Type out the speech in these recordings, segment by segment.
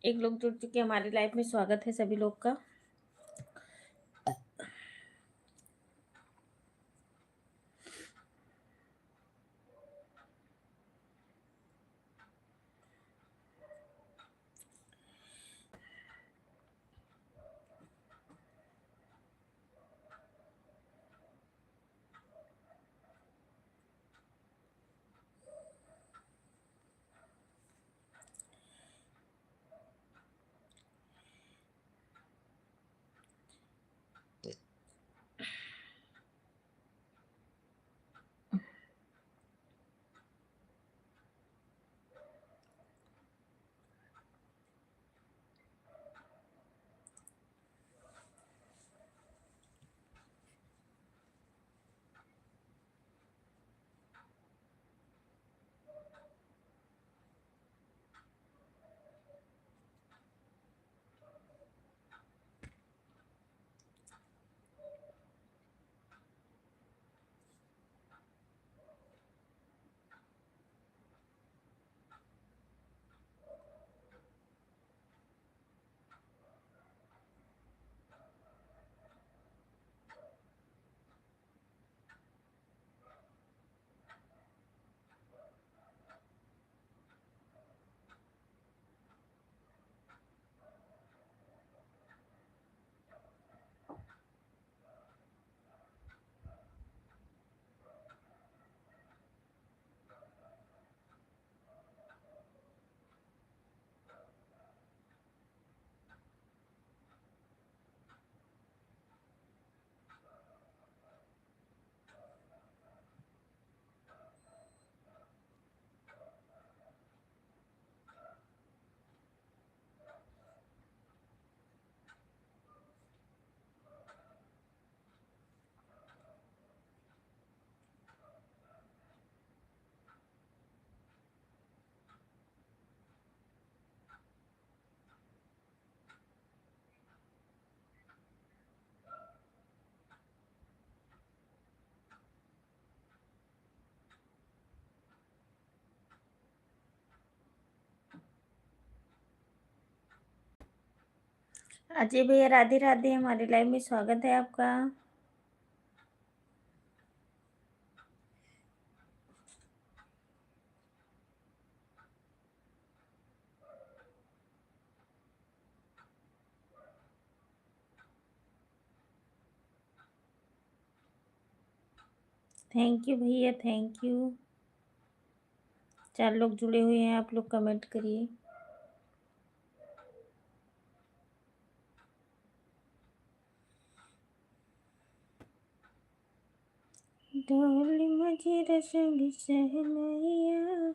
एक लोग जुड़ चुके हैं हमारी लाइफ में। स्वागत है सभी लोग का। अजय भैया राधे राधे, हमारी लाइव में स्वागत है आपका। थैंक यू भैया, थैंक यू। 4 लोग जुड़े हुए हैं, आप लोग कमेंट करिए। ढोल मजीरा संग सहनाइया,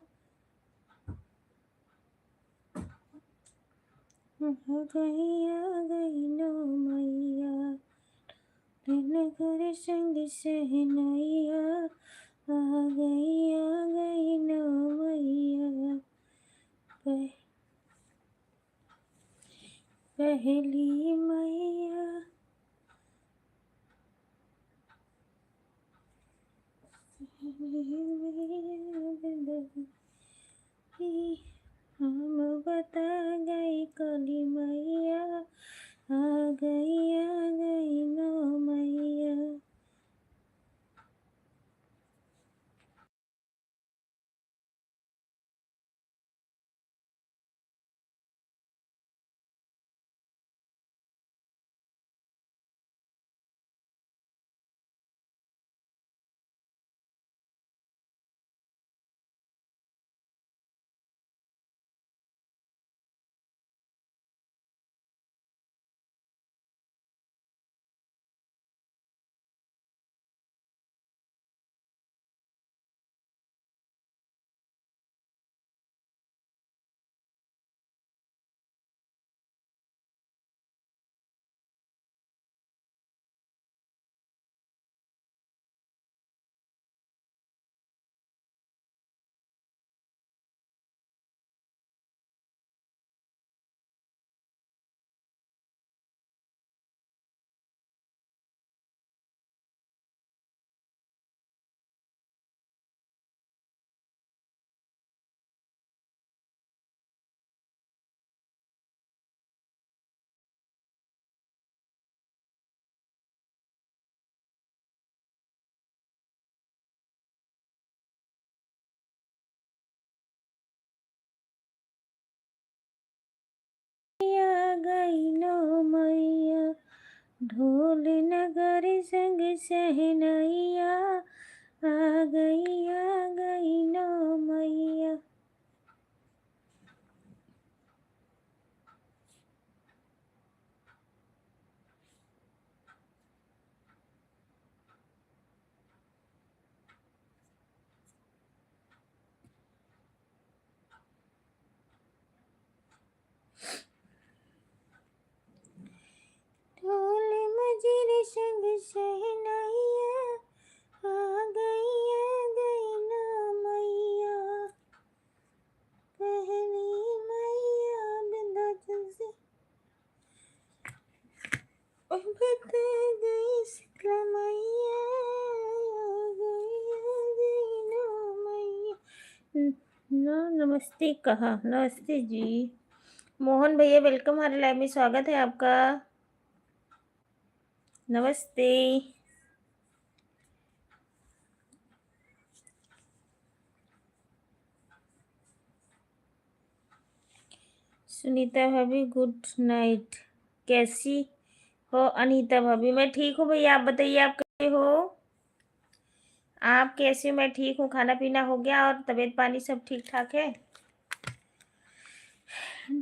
आ गई नो मैया। नगर संग सहनाइया, आ गई नो मैया। पहली मैया, हम बता गई काली मैया, आ गई नो मैया। ढोल नगर संग सहनैया, आ गई नो मैया। ढोल मजीर संग सहनैया, आ गई ना मैया। पहली मैया विंध्याचल से बत गई शीतला मैया, आ गई ना मैया। नमस्ते कहा, नमस्ते जी। मोहन भैया वेलकम, हमारे लाइव में स्वागत है आपका। नमस्ते। सुनीता भाभी गुड नाइट। कैसी हो अनीता भाभी? मैं ठीक हूँ भैया, आप बताइए आप कैसे हो? आप कैसे हो? मैं ठीक हूँ। खाना पीना हो गया और तबीयत पानी सब ठीक ठाक है?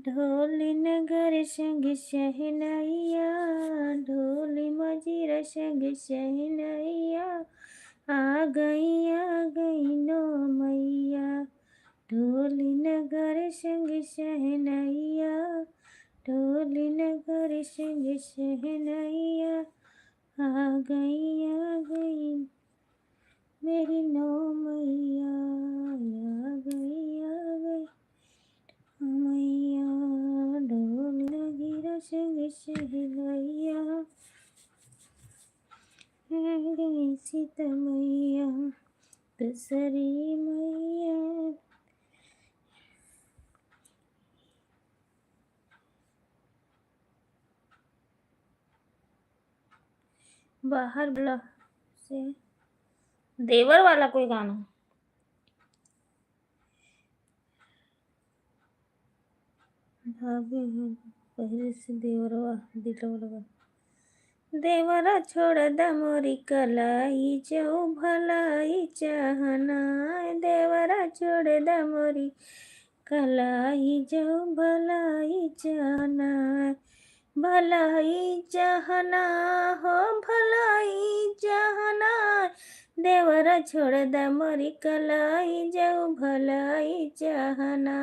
ढोल नगर संग सहनैया, ढोल मजीरा संग सहनैया, आ गई नो मैया। ढोल नगर संग सहनैया, ढोल नगर संग सहनैया, आ गई मेरी नो मैया, आ गई मैया। ढोल नगीरा संग सहनैया, आ गई सीता मैया, दूसरी मैया। बाहर बुला से देवर वाला कोई गाना। भाभी पहले से देवरवा दिलवा। देवरा छोड़ द मोरी कलाई, जो भलाई चाहना। देवरा छोड़ द मोरी कलाई, जो भलाई चाहना। भलाई चाहना हो, भलाई चाहना। देवरा छोड़ द मोरी कलाई, जो भलाई चाहना।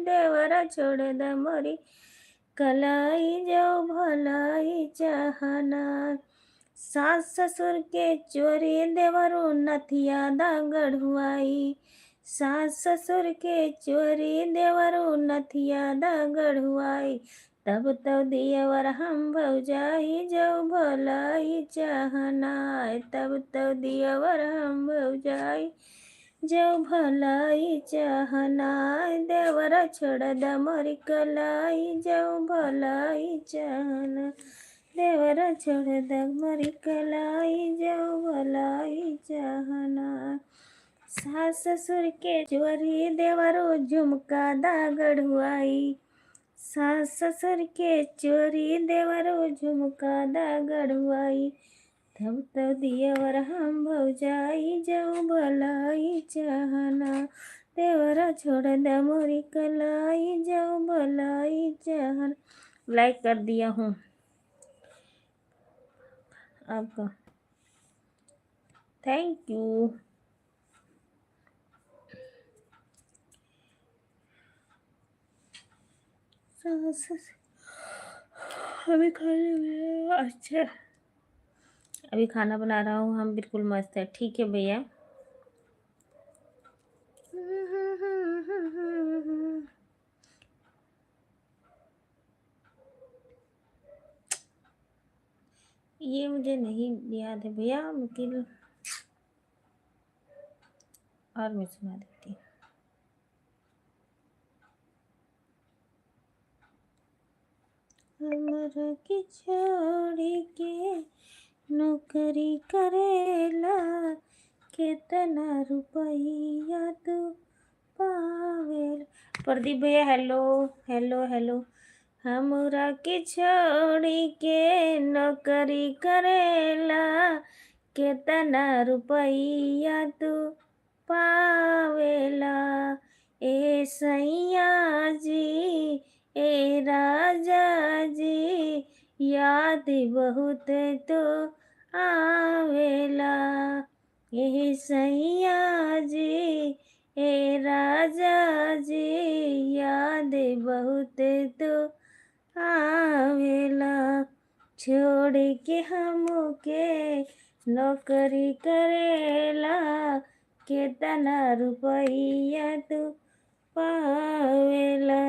देवरा छोड़ द मोरी कलाई, जो भलाई चाहना। सास ससुर के चोरी देवरो नथिया दा गढ़ुआई। सास ससुर के चोरी देवरो नथिया दा गढ़ुआई। तब तो दियवर हम भौजाई, जो भलाई चाहना। तब तो दियवर हम भौजाई, जो भलाई चाहना। देवरा छोड़ द मोरी कलाई, जो भलाई चाहना। देवरा छोड़ द मोरी कलाई, जो भलाई चाहना। सास ससुर के चोरी देवरो झुमका दा गढ़ुआई। सास ससुर के चोरी देवरो झुमका दा गढ़ुआई। तब तो दियवर हम भौजाई, जो भलाई चाहना। देवरा छोड़ द मोरी कलाई, जो भलाई चाहना। लाइक कर दिया हूँ आपका, थैंक यू। अभी खाने में अच्छा, अभी खाना बना रहा हूँ हम, बिल्कुल मस्त है। ठीक है भैया। ये मुझे नहीं याद है भैया, मुकिल और मैं सुना देती हूँ। हमरा की छोड़ी के नौकरी करेला, कितना रुपया तू पावेल। प्रदीप भैया हेलो हेलो हेलो। हमरा के छोड़ी के नौकरी करेला, केतना रुपया तू पावेला। ए सैया जी, ए राजा जी, याद बहुत तो आवेला। ए सैया जी, ए राजा जी, याद बहुत तो आवेला। छोड़ के हमके नौकरी करेला, केतना रुपया तू पावेला।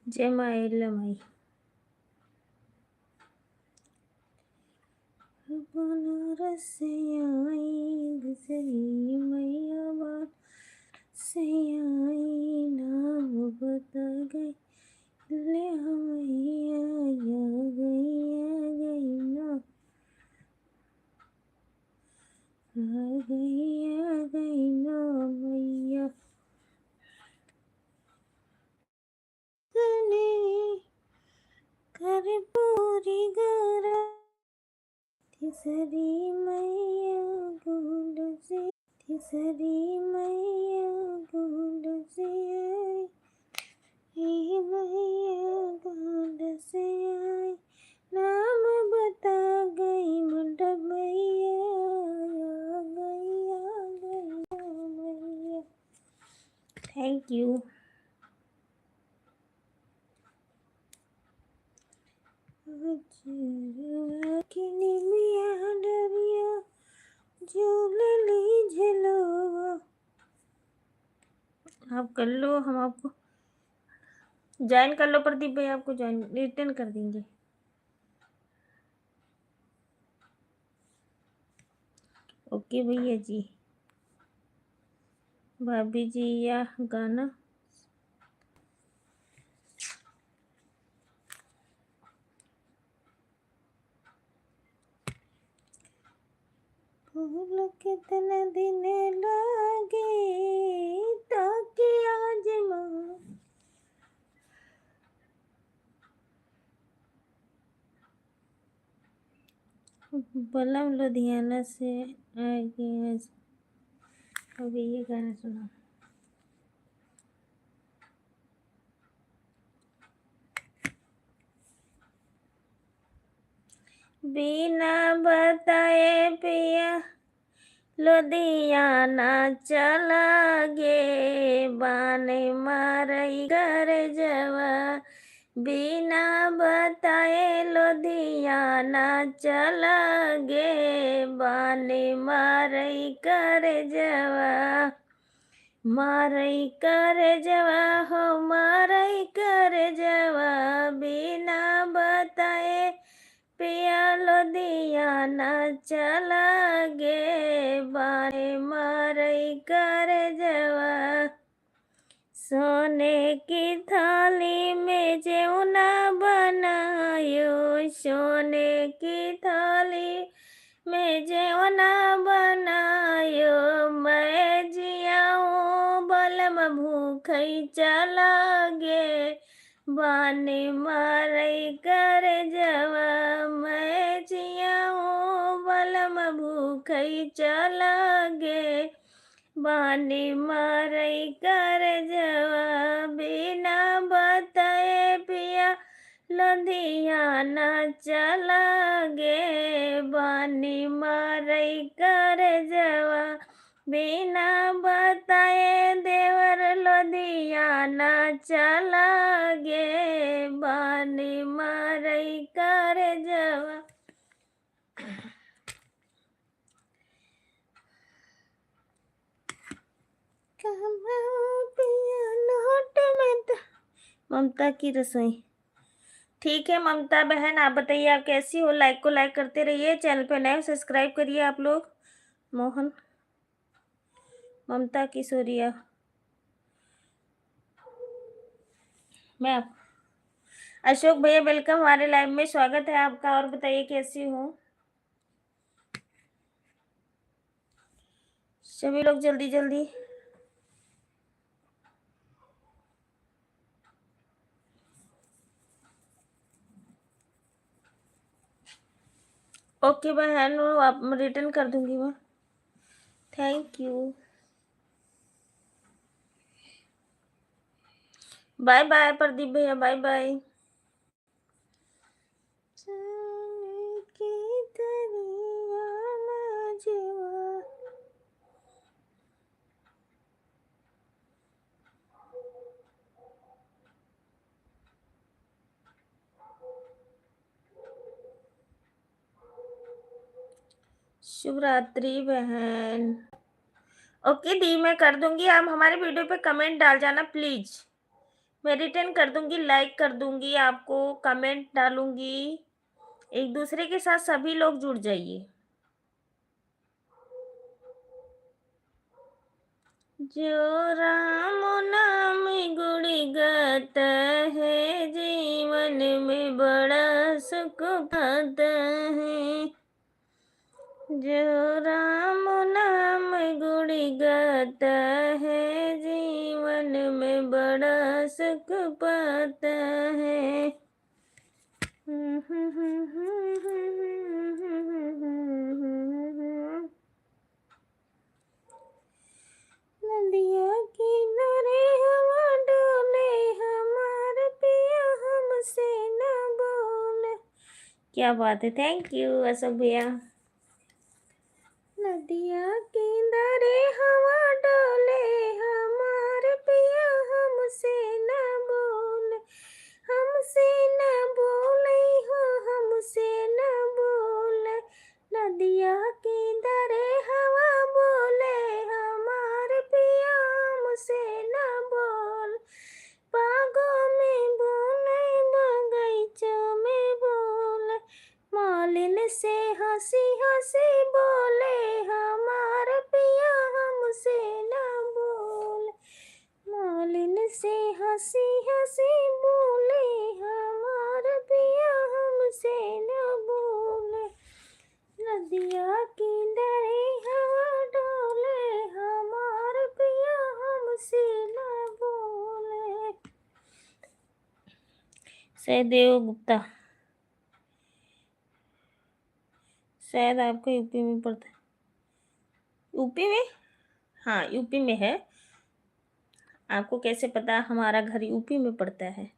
जय माई लमाई। बनारस से आई दूसरी मैया, बात से आई नाम बता गई ले मैया, आ गई ना, आ गई ना मैया। कर पूरी गोरा तीसरी मैया गुंड से, तीसरी मैया गुंड से आई मैया गुंड से आई, नाम बता गई मंडप मैया, आ गई मैया। Thank you. आप कर लो, हम आपको ज्वाइन कर लो। प्रदीप भाई आपको ज्वाइन रिटर्न कर देंगे। ओके भैया जी। भाभी जी या गाना फूल कितने दिन लागे तो कि आज बलम लुधियाना से आगे। अभी ये गाना सुना। बिना बताए पिया लुधियाना चला गे, बाने मारई कर जवा। बिना बताए लुधियाना चला गे, बाने मारई कर जवा। मारई कर जवा हो, मारई कर जवा, बिना बताए पिया लुधियाना चला गे, बाने मारई कर जवा। सोने की थाली में जेवना बनायो, सोने की थाली में जेवना बनायो, मैं जियाऊं बलम भूखई चला गे, बाने मारई कर जवा। मैं जियाऊं बलम भूखई चला गे, बाने मारई कर जवा। बिना बताए पिया लुधियाना चला गे, बाने मारई कर जवा। बिना बताए देवर लुधियाना चला गे, बाने मारई कर जवा। ममता की रसोई। ठीक है ममता बहन, आप बताइए आप कैसी हो। लाइक को लाइक करते रहिए, चैनल पे नए सब्सक्राइब करिए आप लोग। मोहन ममता किशोरिया। मैं आप अशोक भैया वेलकम हमारे लाइव में, स्वागत है आपका। और बताइए कैसी हो। सभी लोग जल्दी जल्दी। ओके बहन, आप रिटर्न कर दूंगी मैं। Thank you. Bye bye Pradeep भैया, बाय बाय। शुभ रात्रि बहन। ओके दी, मैं कर दूंगी। आप हमारे वीडियो पे कमेंट डाल जाना प्लीज। मैं रिटर्न कर दूंगी, लाइक कर दूंगी, आपको कमेंट डालूंगी। एक दूसरे के साथ सभी लोग जुड़ जाइए। जो राम नाम गुण गाता है, जीवन में बड़ा सुख पाता है। जो राम नाम गुण गाता है, जीवन में बड़ा सुख पाता है। नदिया किनारे हवा डोले, हमारा पिया हमसे न बोले। क्या बात है, थैंक यू अशोक भैया। नदिया किनारे हवा डोले, हमारे पिया हमसे न बोले, हमसे न बोले हो, हमसे न बोले। नदिया किनारे हवा बोले, हमारे पिया हमसे न बोल। बागों में बोले, बगीचों में बोले, मालिन से हंसी हंसी बोले, हमारे पिया हमसे न बोले। मालिन से हंसी हंसी बोले, हमारे पिया हमसे न बोले। नदिया किनारे हवा डोले, हमारे पिया हमसे न बोले। सहदेव गुप्ता, शायद आपका यूपी में पड़ता है। यूपी में? हाँ यूपी में है। आपको कैसे पता हमारा घर यूपी में पड़ता है?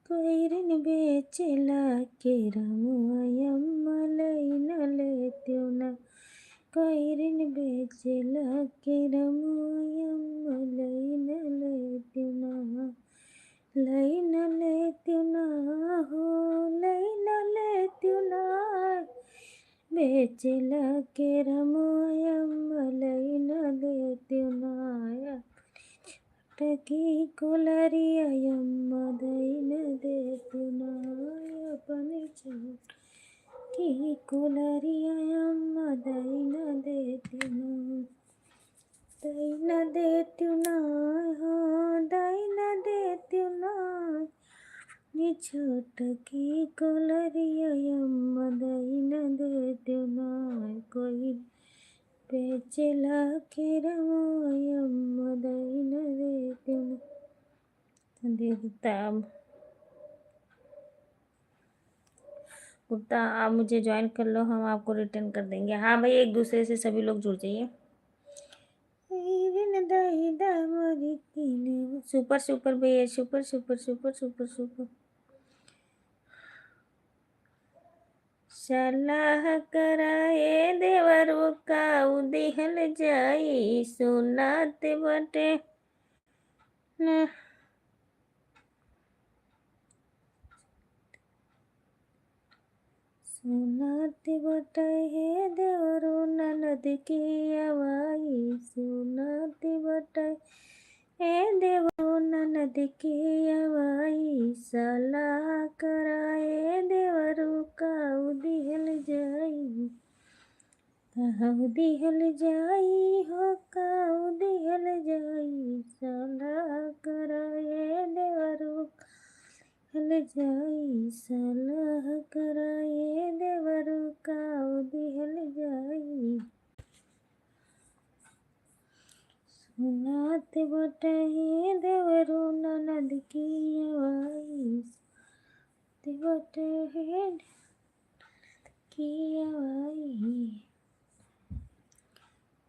कोयरिन बेचेला के रमुआयम्मलैनलेत्युना। कोयरिन बेचेला के रमुआयम्मलैनलेत्युना। लैनलेत्युना हो, लैनलेत्युना। बेचेला के रमुआयम्मलैनलेत्युना। टकी कुलरियम्म दैन देतुनाय अपने छोट की कुलरियम्म दैन देतुना। दैन देतुनाय हो, दैन देतुनाय। नी छोट की कुलरियम्म दैन देतुनाय। कोई बेचेला के रमुआयम्म दैन देतुना। गुप्ता आप मुझे ज्वाइन कर लो, हम आपको रिटर्न कर देंगे। हाँ भाई, एक दूसरे से सभी लोग जुड़ जाइए। सुपर सुपर भैया, super super super super super. सलाह कराए देवरू का उदिहल जाई, सुनाते बटे न। सुनाते बटे हे देवरू ननद की आवाई, सुनाते बटे हे देवरू ननद की आवाई। सलाह कराए देवरू का उदिहल जाई, दिहल जाई हो, का दिहल जाई। सलाह कराए जाई सलाह कराए देवरू काऊ दिहल जाई सुनात बटे देवरू ननद की आवाज़ बटे की आवाज़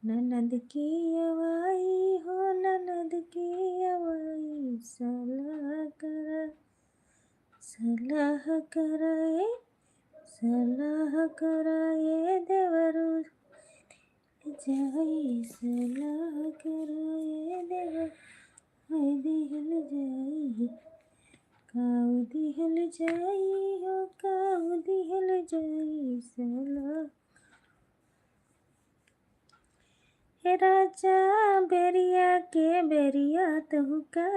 ननद की आवाई हो ननद की आवाई सलाह कराए देवरू जाई सलाह कराए देवरू दिहल जाई काऊ दिहल जाई हो काऊ दिहल जाई सलाह हे राजा बेरिया के बेरिया तुहका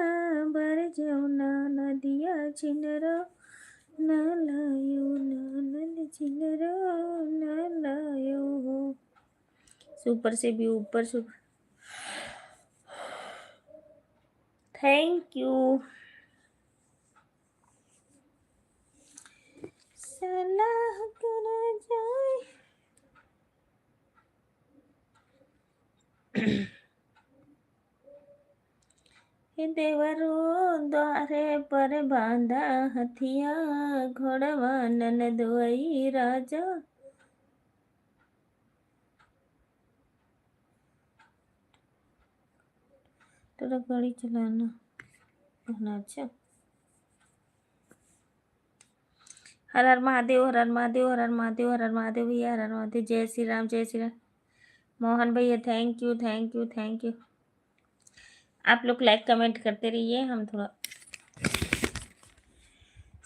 बर जौना नदिया चिनरो न लायो ननद चिनरो न लायो सुपर से भी ऊपर सुपर थैंक यू सलाह करा जाए देवरो द्वारे पर बांधा हथिया घोड़वा ननदोई राजा थोड़ा गाड़ी चलाना अच्छा हर हर महादेव हर हर महादेव हर हर महादेव हर हर महादेव भैया हर हर महादेव जय श्री राम जय श्री राम मोहन भैया thank you thank you thank you आप लोग लाइक कमेंट करते रहिए हम थोड़ा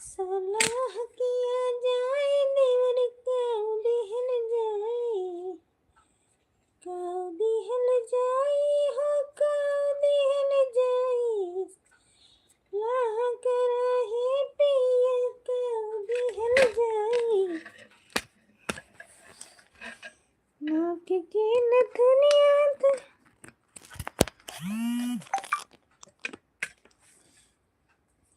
सलाह किया जाए देवर काऊ दिहल जाए काऊ दिहल जाई हो काऊ दिहल जाई सलाह करा है पिया काऊ दिहल जाई नाक की नथुनिया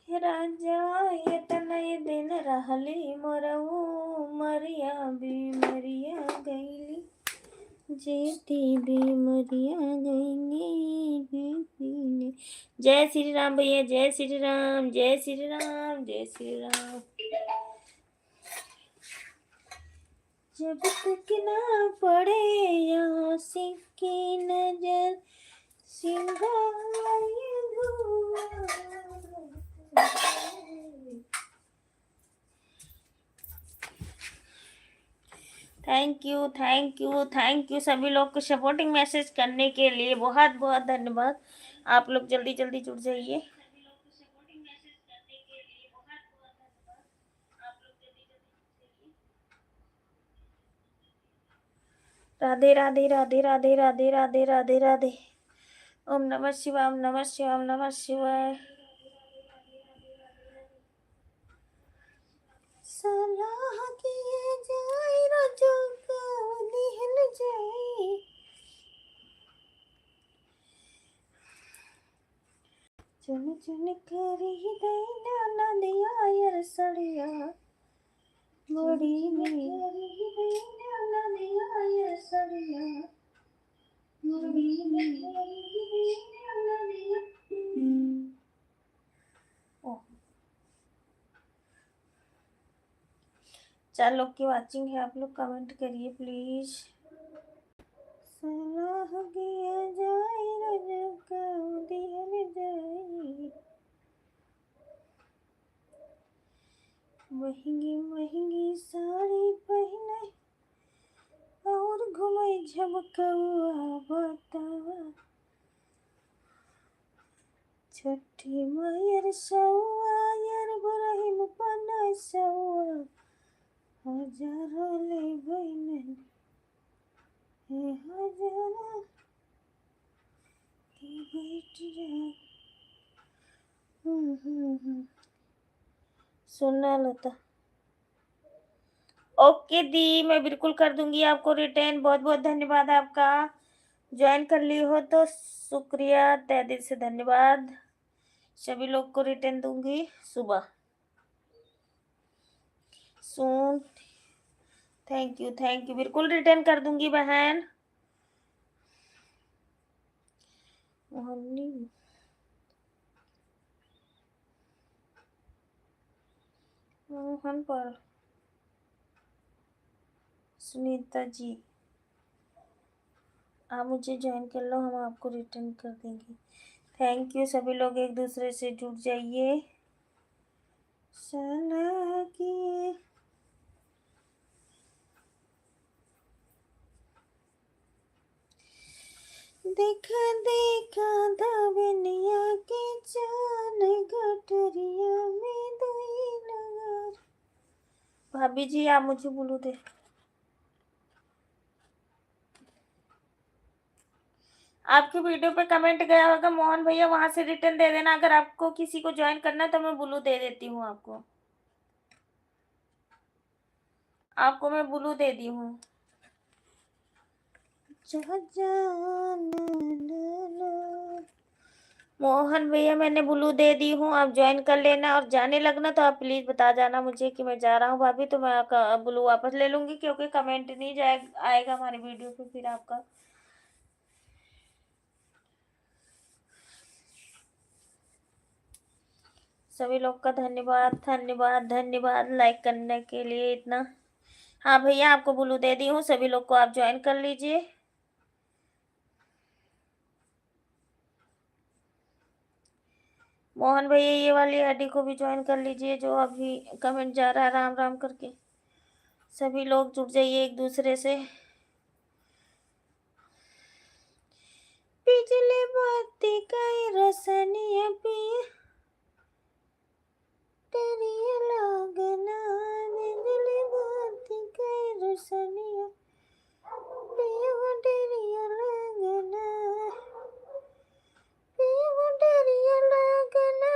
राजा ये तनय दिन रहली मोरऊ मरिया बीमरिया गईली जेती बीमरिया गईली जय श्री राम भैया जय श्री राम जय श्री राम जय श्री राम जब तक ना पड़े यहाँ सिक्की नजर सिंगार थैंक यू सभी लोग को सपोर्टिंग मैसेज करने के लिए बहुत बहुत धन्यवाद आप लोग जल्दी जल्दी जुड़ जाइए राधे राधे राधे राधे राधे राधे राधे राधे ओम नमः शिवाय ओम नमः शिवाय ओम नमः शिवाय सलाह किए जाए राजा का दिहल जाए चुन चुन करी दैना नदिया यार सड़िया बड़ी मेरी दैना नदिया यार सड़िया बड़ी मेरी दैना नदिया चार लोग की वाचिंग है आप लोग कमेंट करिए प्लीज सलाह किया जाए राजा का दिहल जाए महंगी महंगी साड़ी पहने और घुमाई झमकवा बतावा छठी मायर सौआ यार बरहिम पना सौआ हजार ले बहन हे हजार की बेटिया सुनना लता ओके दी मैं बिल्कुल कर दूंगी आपको रिटर्न बहुत बहुत धन्यवाद आपका ज्वाइन कर ली हो तो शुक्रिया तहे दिल से धन्यवाद सभी लोग को रिटर्न दूंगी सुबह सून। थैंक यू, बिल्कुल रिटर्न कर दूंगी बहन। मोहनी मोहन पर सुनीता जी, आप मुझे ज्वाइन कर लो, हम आपको रिटर्न कर देंगे। Thank you. सभी लोग एक दूसरे से जुड़ जाइए। की देखा देखा दावनिया के चान गठरिया में दुई नगर। भाभी जी आप मुझे बोलो दे। आपकी वीडियो पे कमेंट गया होगा मोहन भैया, वहां से रिटर्न दे देना। अगर आपको किसी को ज्वाइन करना है तो मैं ब्लू दे देती हूँ आपको। आपको मैं ब्लू दे दी हूँ। मोहन भैया मैंने ब्लू दे दी हूँ, आप ज्वाइन कर लेना। और जाने लगना तो आप प्लीज बता जाना मुझे कि मैं जा रहा हूँ भाभी, तो मैं ब्लू वापस ले लूंगी, क्योंकि कमेंट नहीं आएगा हमारी वीडियो पे फिर आपका। सभी लोग का धन्यवाद धन्यवाद धन्यवाद लाइक करने के लिए इतना। हाँ भैया आपको ब्लू दे दी हूँ, सभी लोग को आप ज्वाइन कर लीजिए। मोहन भैया ये वाली आईडी को भी ज्वाइन कर लीजिए, जो अभी कमेंट जा रहा है राम राम करके। सभी लोग जुड़ जाइए एक दूसरे से। बिजली बत्ती कई रसनिया पिया तेरी लगना, बिजली बत्ती कई रसनिया पिया तेरी लगना, पिया तेरी लगना,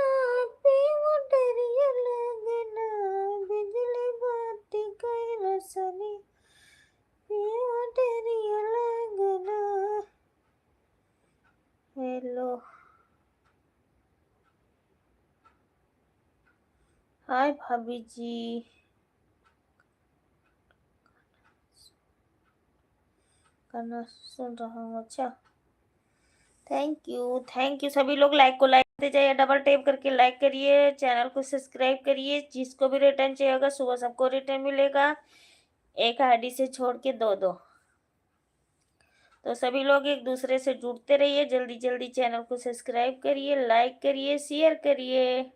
पिया तेरी लगना, बिजली बत्ती कई रसनिया पिया तेरी लगना। हेलो हाय भाभी जी। गाना सुन रहा हूँ, अच्छा थैंक यू। सभी लोग लाइक को लाइक करते जाइए, डबल टैप करके लाइक करिए, चैनल को सब्सक्राइब करिए। जिसको भी रिटर्न चाहिए होगा सुबह सबको रिटर्न मिलेगा, एक आईडी से छोड़ के दो दो। तो सभी लोग एक दूसरे से जुड़ते रहिए, जल्दी जल्दी चैनल को सब्सक्राइब करिए, लाइक करिए, शेयर करिए।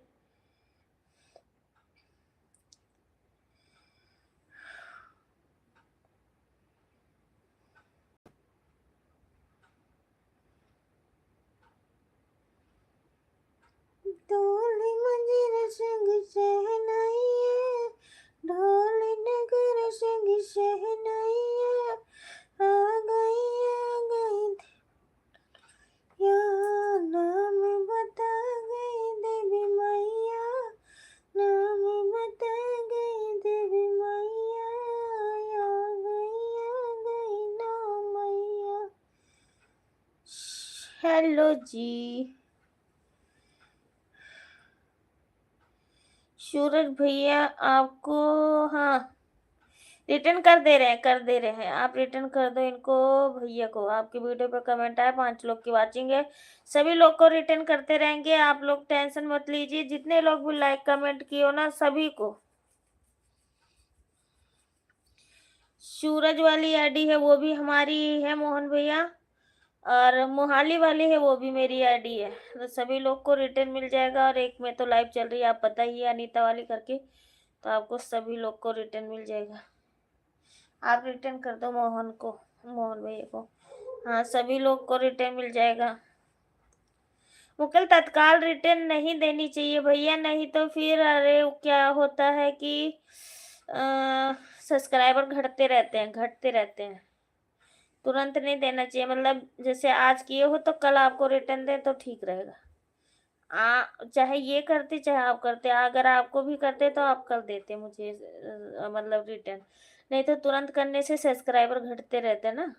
ढोल मंजीर संग शहनाइया, ढोल नगर संग शहनाइया, आ गई या नाम बता गई देवी मैया, नाम बता गई देवी मैया, आ गई ना मैया। हेलो जी सूरज भैया आपको, हाँ रिटर्न कर दे रहे हैं। आप रिटर्न कर दो इनको भैया को। आपकी वीडियो पे कमेंट आया, 5 लोग की वाचिंग है, सभी लोग को रिटर्न करते रहेंगे। आप लोग टेंशन मत लीजिए, जितने लोग भी लाइक कमेंट किए हो ना सभी को। सूरज वाली आईडी है वो भी हमारी है मोहन भैया, और मोहाली वाली है वो भी मेरी आईडी है। तो सभी लोग को रिटर्न मिल जाएगा। और एक में तो लाइव चल रही है, आप पता ही है, अनीता वाली करके, तो आपको सभी लोग को रिटर्न मिल जाएगा। आप रिटर्न कर दो मोहन को, मोहन भैया को। हाँ सभी लोग को रिटर्न मिल जाएगा। मुकल तत्काल रिटर्न नहीं देनी चाहिए भैया, नहीं तो फिर अरे क्या होता है कि सब्सक्राइबर घटते रहते हैं। तुरंत नहीं देना चाहिए, मतलब जैसे आज किए हो तो कल आपको रिटर्न दे तो ठीक रहेगा। चाहे ये करते चाहे आप करते, अगर आपको भी करते तो आप कर देते मुझे मतलब रिटर्न, नहीं तो तुरंत करने से सब्सक्राइबर घटते रहते ना।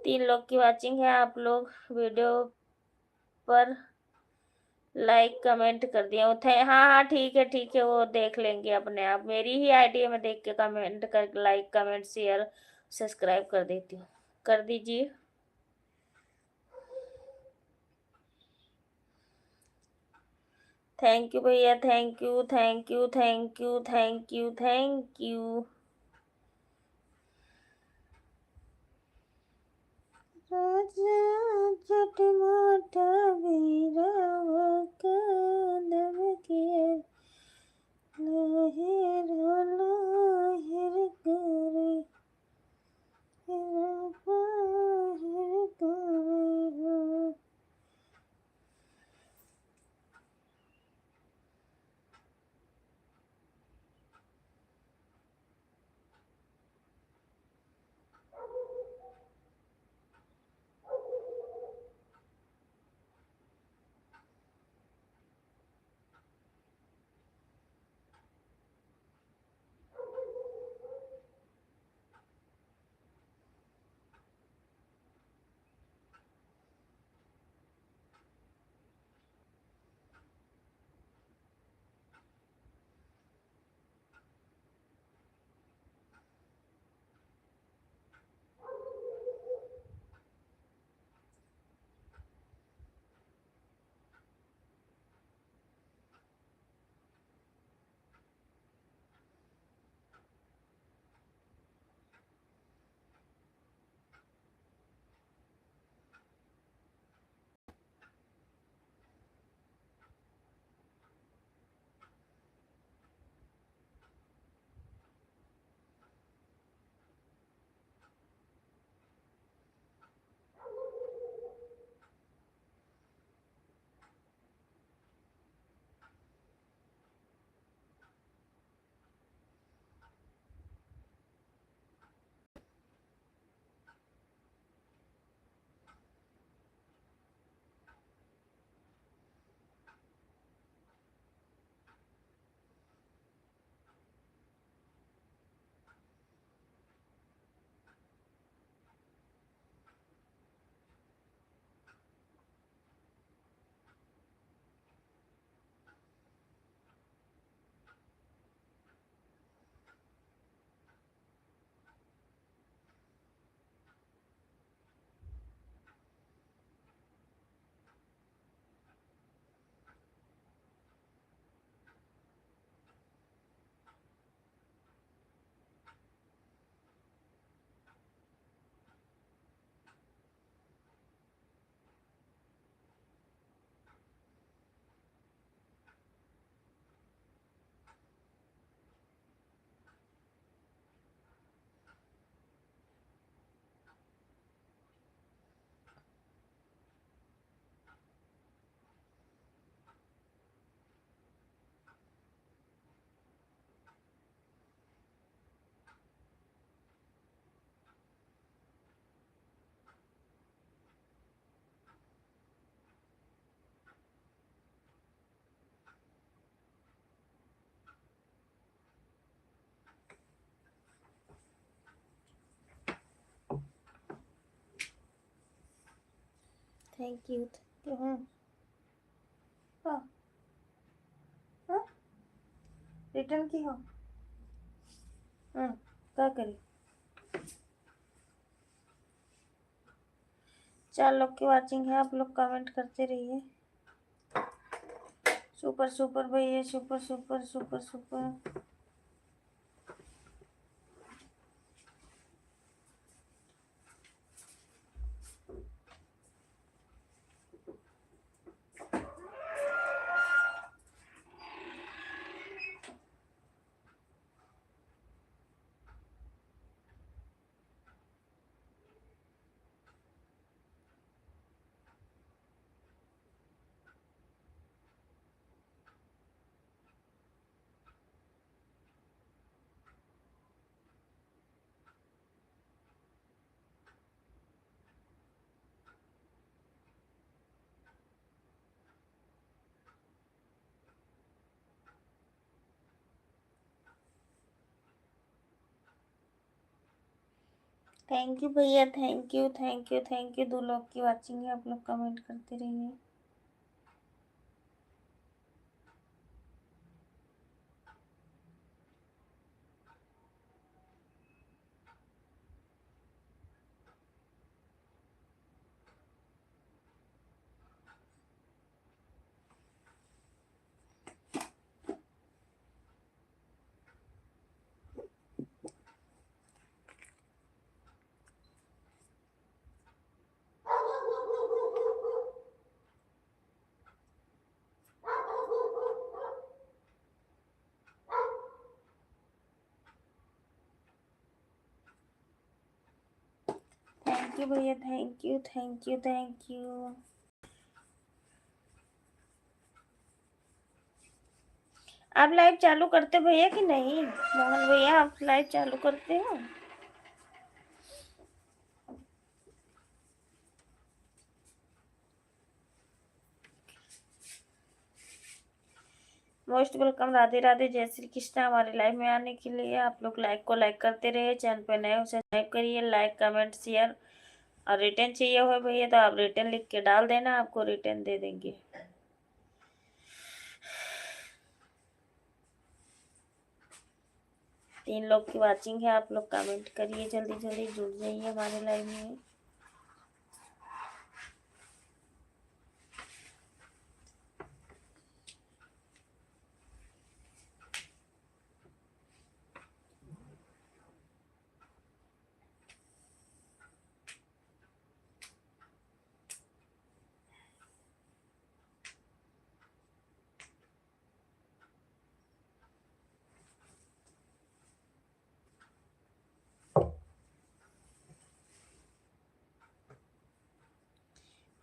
3 लोग की वाचिंग है, आप लोग वीडियो पर लाइक कमेंट कर दिया वो थे। हाँ हाँ ठीक है, वो देख लेंगे अपने आप। मेरी ही आईडी में देख के कमेंट कर, लाइक कमेंट शेयर सब्सक्राइब कर देती हूँ। कर दीजिए। थैंक यू भैया, thank you thank you thank you thank you thank you. राजा जटमाटा वीरव कदम किए लहिर लहिर करे लहिर करे। Thank you thank you. हाँ हाँ हाँ रिटर्न की हो। हाँ क्या करी। 4 लोग की वाचिंग है, आप लोग कमेंट करते रहिए। सुपर सुपर भैया, super super super super. Thank you भैया, thank you thank you thank you. 2 लोग की वाचिंग है, आप लोग कमेंट करते रहिए। थैंक यू भैया, thank you, thank you, thank you. आप लाइव चालू करते भैया कि नहीं? मोहन भैया, आप लाइव चालू करते हो? मोस्ट वेलकम, राधे राधे, जय श्री कृष्ण। हमारे लाइव में आने के लिए आप लोग लाइक को लाइक करते रहिए, चैनल पे नए हो सब्सक्राइब करिए, लाइक कमेंट शेयर। और रिटर्न चाहिए हो भैया तो आप रिटर्न लिख के डाल देना, आपको रिटर्न दे देंगे। तीन लोग की वाचिंग है, आप लोग कमेंट करिए, जल्दी जल्दी जुड़ जाइए हमारे लाइव में।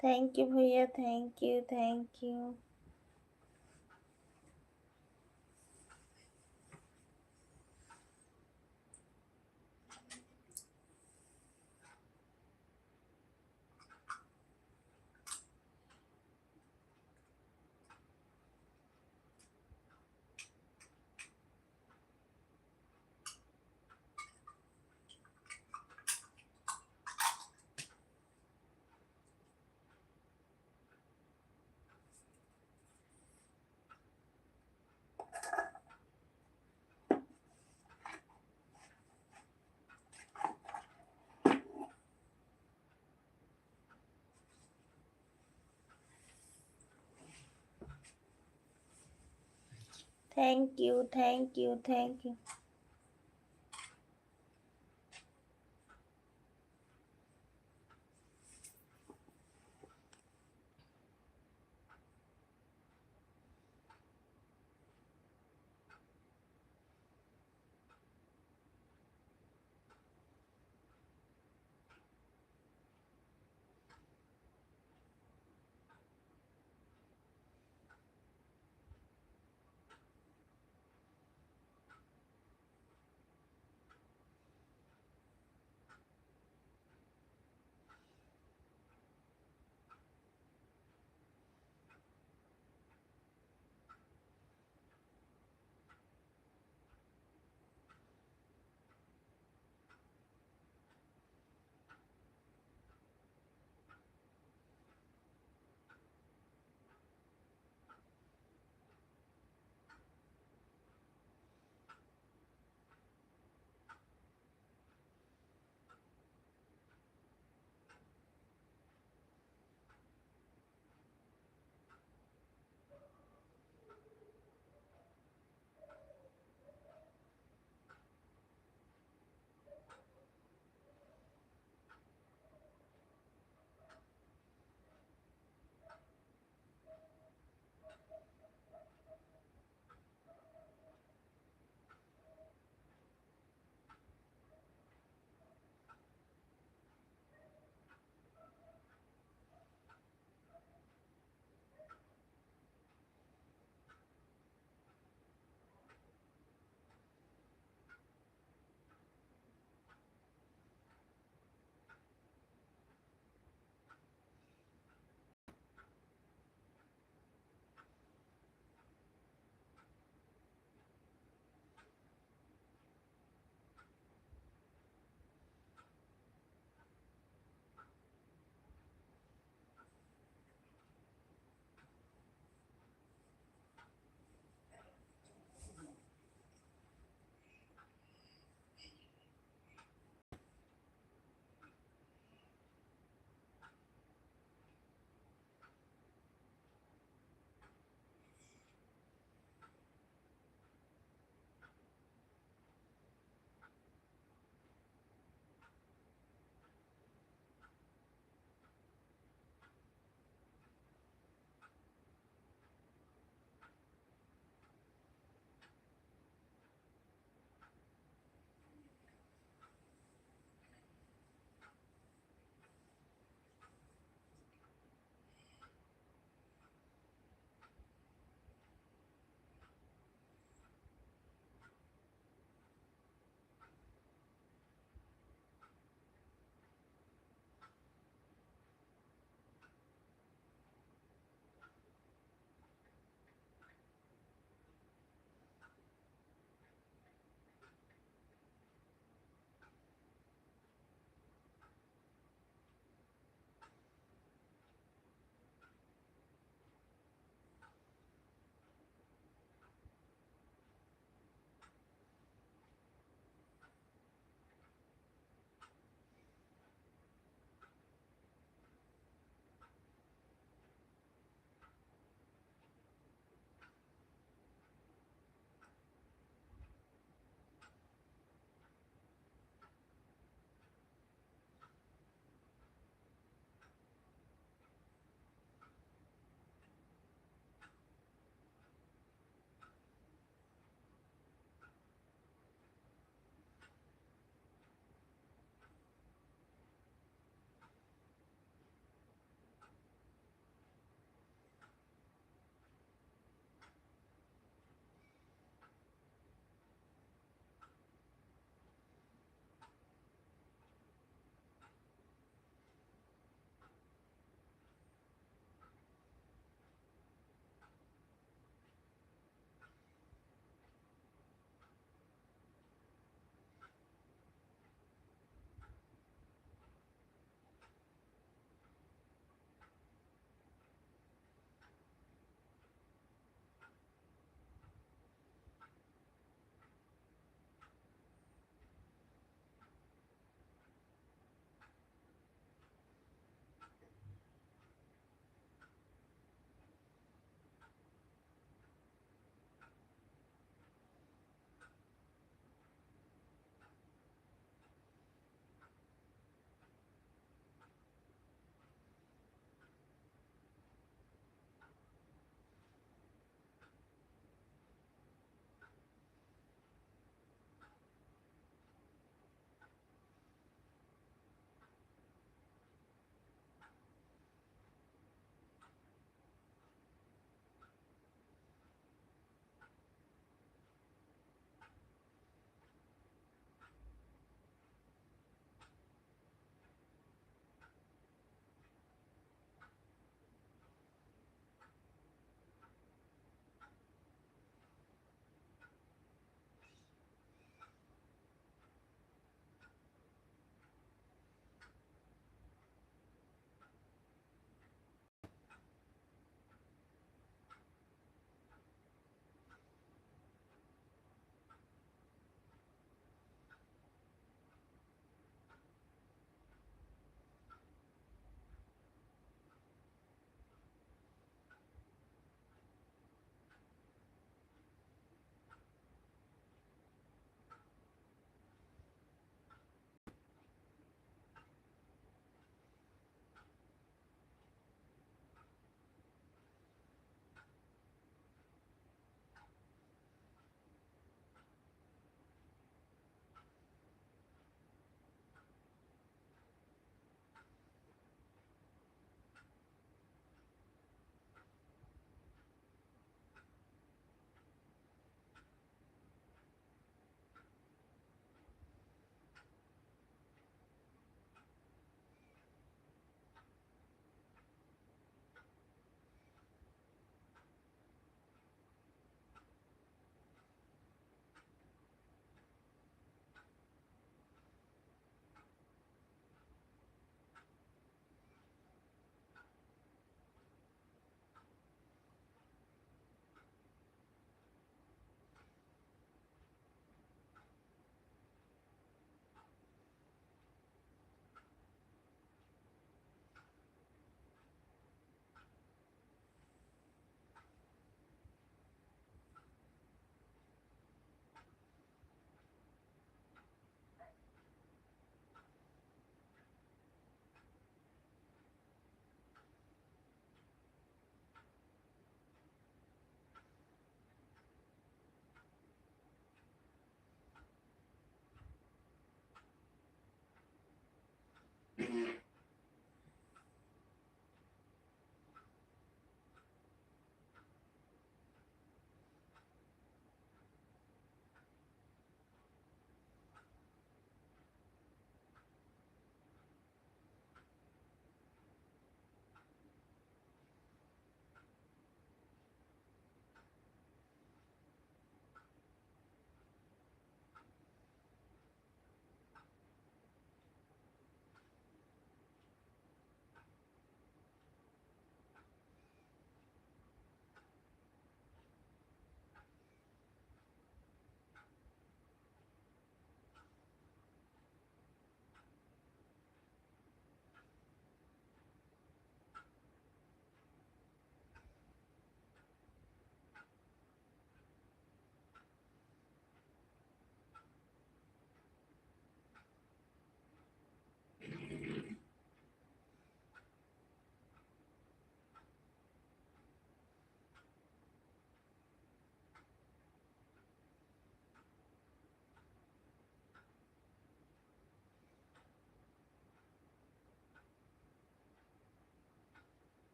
थैंक यू भैया, thank you, thank you. Thank you, thank you, thank you.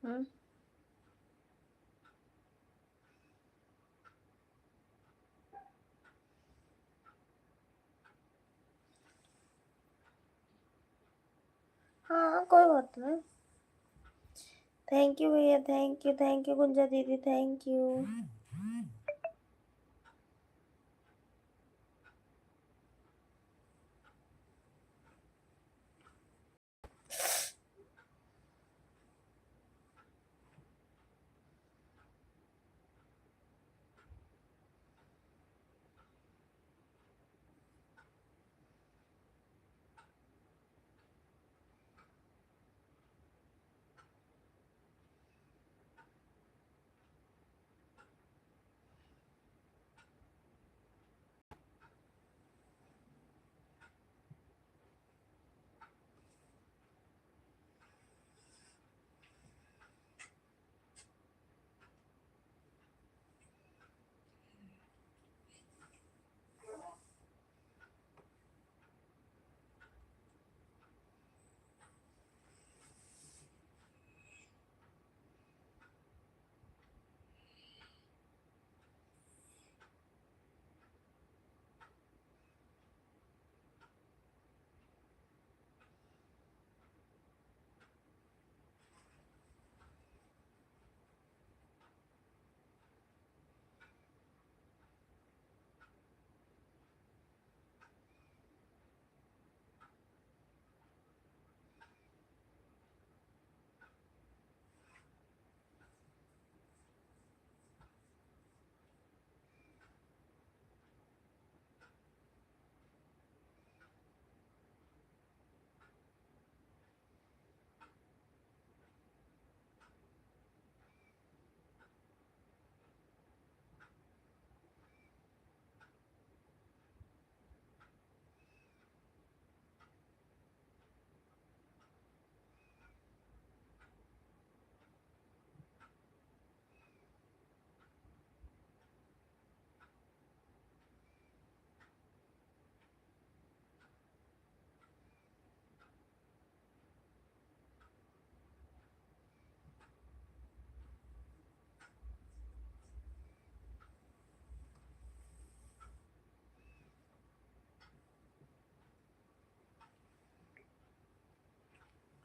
हम्म। हाँ कोई बात नहीं। थैंक यू भैया, थैंक यू गुंजा दीदी, थैंक यू।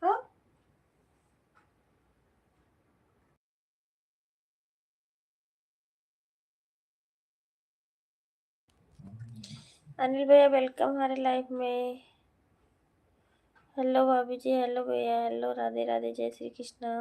हाँ अनिल भैया, वेलकम हमारे लाइफ में। हेलो भाभी जी, हेलो भैया, हेलो, राधे राधे, जय श्री कृष्णा।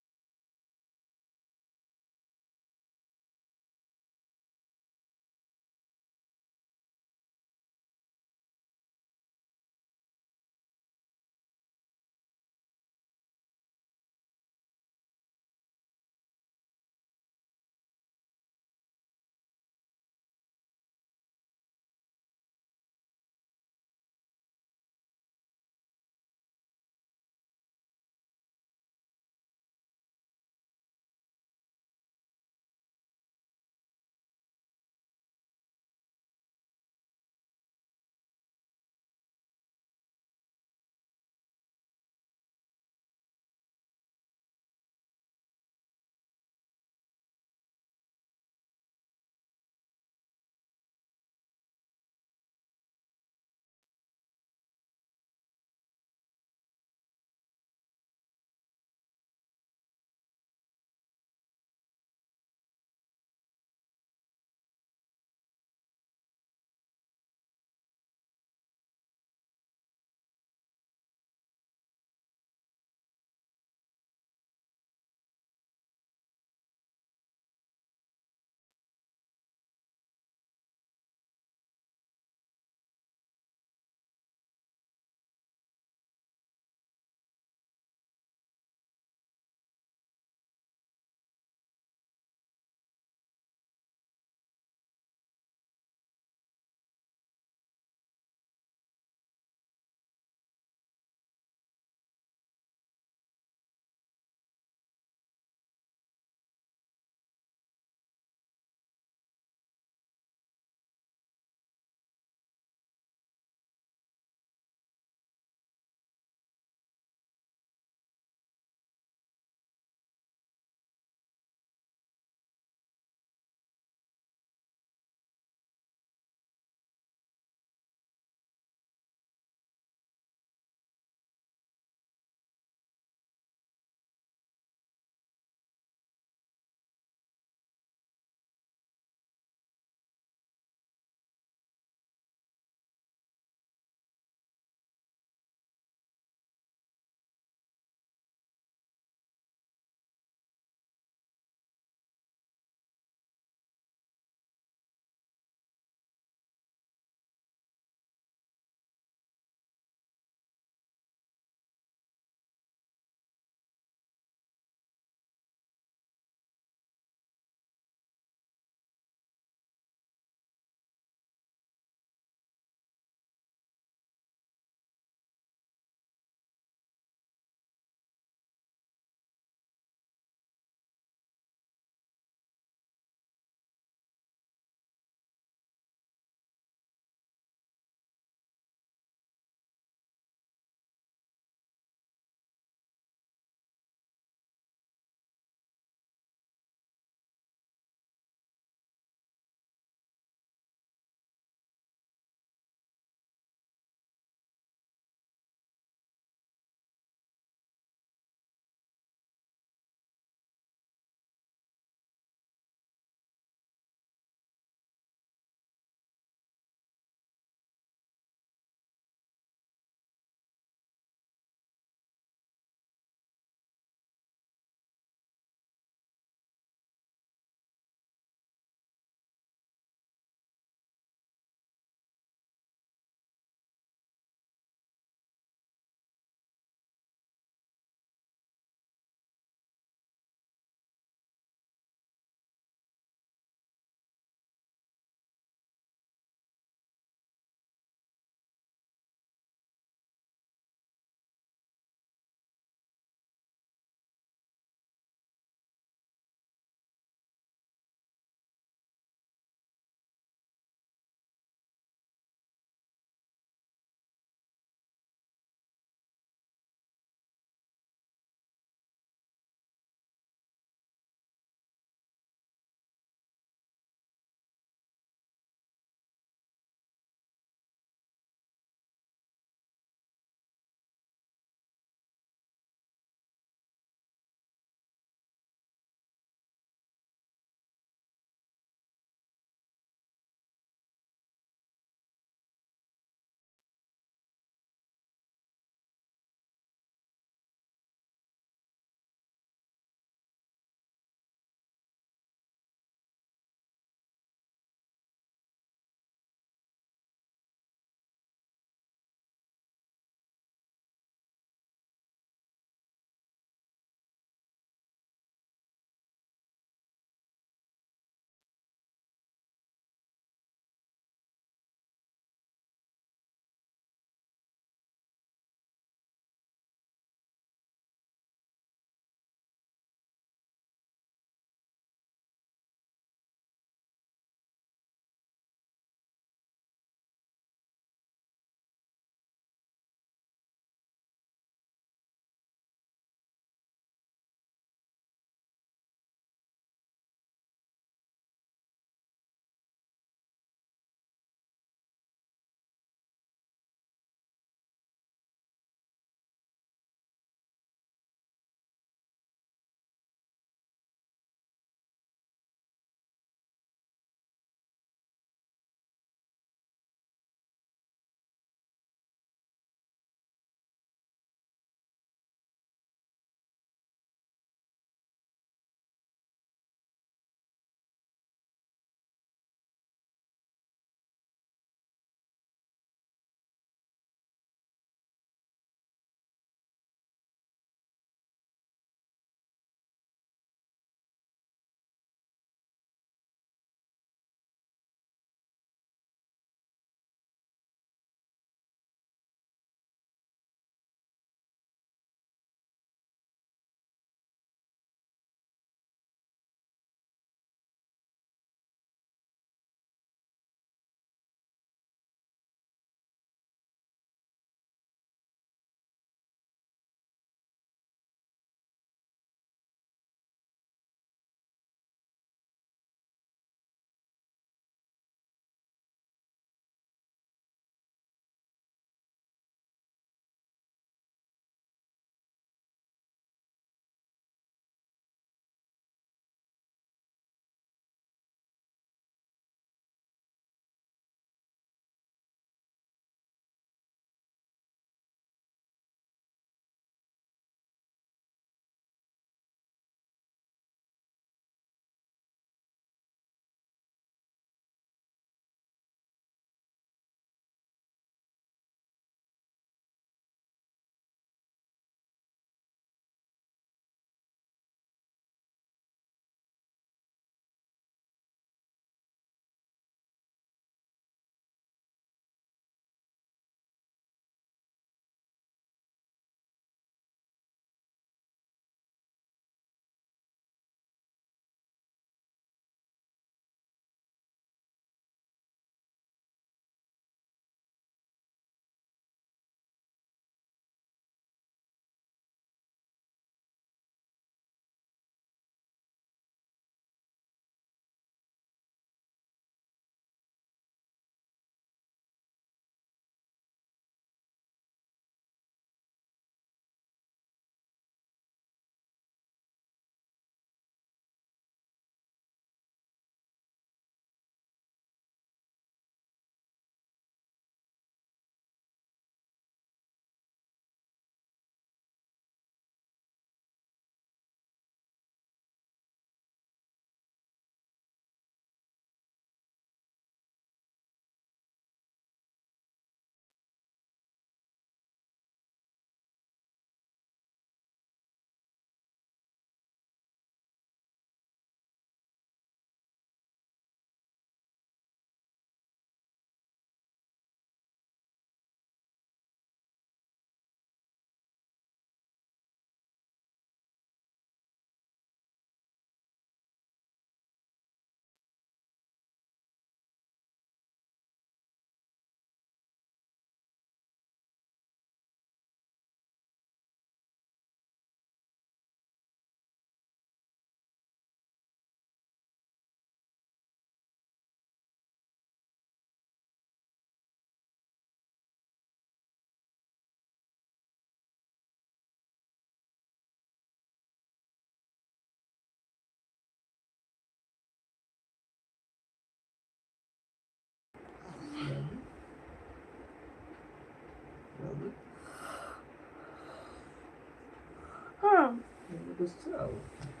कुछ तो